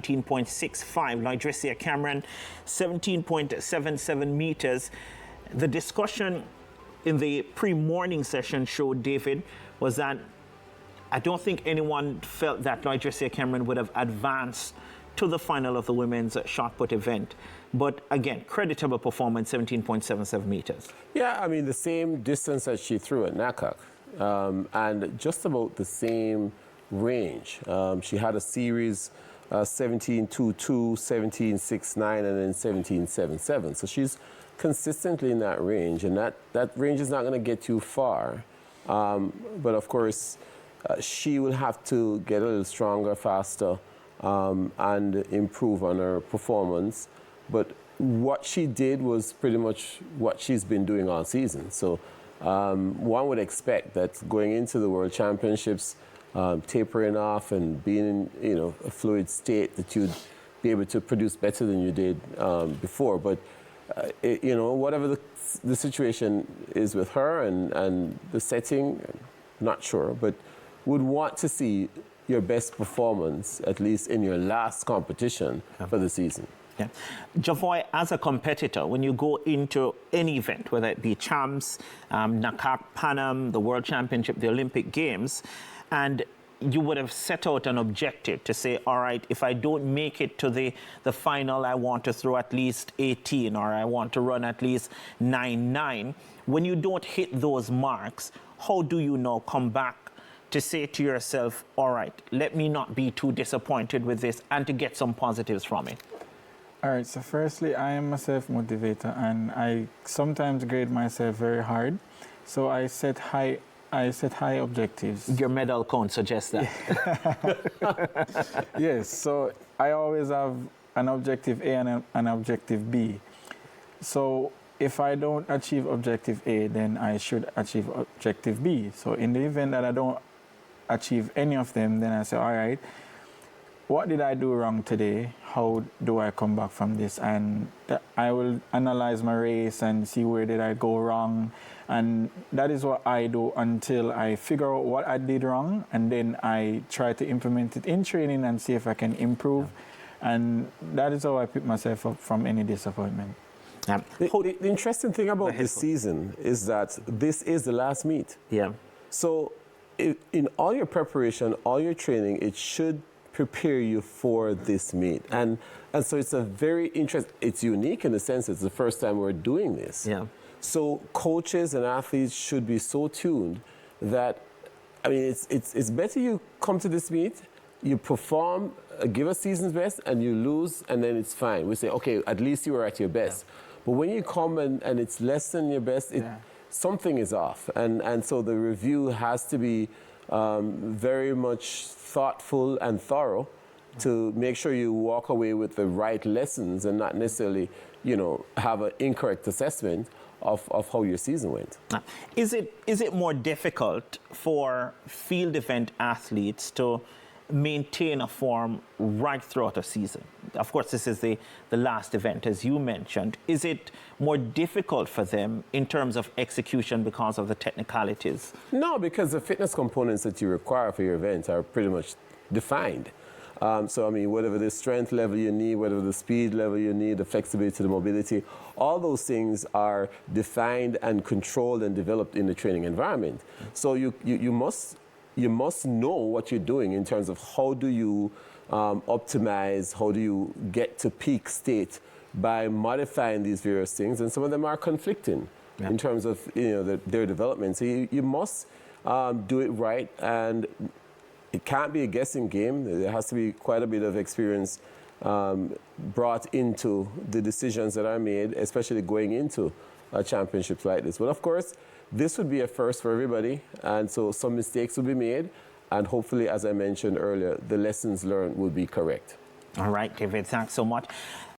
17.65. Lloydricia Cameron, 17.77 meters. The discussion in the pre-morning session showed, David, was that I don't think anyone felt that Lloydricia Cameron would have advanced to the final of the women's shot put event. But again, creditable performance, 17.77 meters. Yeah, I mean, the same distance that she threw at Nakak, and just about the same range. She had a series 17.22, 17.69, and then 17.77. So she's consistently in that range, and that range is not going to get too far. But of course, she will have to get a little stronger, faster, and improve on her performance. But what she did was pretty much what she's been doing all season. So one would expect that going into the World Championships, tapering off and being in a fluid state, that you'd be able to produce better than you did before. But whatever the situation is with her and the setting, not sure, but would want to see your best performance, at least in your last competition for the season. Yeah. Javoy, as a competitor, when you go into any event, whether it be Champs, Nakak, Panam, the World Championship, the Olympic Games, and you would have set out an objective to say, all right, if I don't make it to the final, I want to throw at least 18, or I want to run at least 9.9. When you don't hit those marks, how do you now come back to say to yourself, all right, let me not be too disappointed with this and to get some positives from it? All right, so firstly, I am a self-motivator, and I sometimes grade myself very hard. So I set high objectives. Your medal count suggests that. Yes, so I always have an objective A and an objective B. So if I don't achieve objective A, then I should achieve objective B. So in the event that I don't achieve any of them, then I say, all right, what did I do wrong today? How do I come back from this? And I will analyze my race and see where did I go wrong. And that is what I do until I figure out what I did wrong. And then I try to implement it in training and see if I can improve. And that is how I pick myself up from any disappointment. The interesting thing about this season is that this is the last meet. Yeah. So in all your preparation, all your training, it should prepare you for this meet. And so it's a very interesting, it's unique in the sense it's the first time we're doing this. Yeah. So coaches and athletes should be so tuned that, I mean, it's better you come to this meet, you perform, give a season's best, and you lose, and then it's fine. We say, okay, at least you were at your best. Yeah. But when you come and it's less than your best, something is off. And so the review has to be very much thoughtful and thorough to make sure you walk away with the right lessons and not necessarily, have an incorrect assessment of how your season went. Is it more difficult for field event athletes to maintain a form right throughout a season? Of course, this is the last event, as you mentioned. Is it more difficult for them in terms of execution because of the technicalities? No, because the fitness components that you require for your event are pretty much defined. So, I mean, whatever the strength level you need, whatever the speed level you need, the flexibility, the mobility, all those things are defined and controlled and developed in the training environment. So you must know what you're doing in terms of how do you optimize, how do you get to peak state by modifying these various things, and some of them are conflicting in terms of their development. So you must do it right, and it can't be a guessing game. There has to be quite a bit of experience brought into the decisions that are made, especially going into championships like this. But of course, this would be a first for everybody, and so some mistakes will be made, and hopefully, as I mentioned earlier, the lessons learned will be correct. All right, David, thanks so much.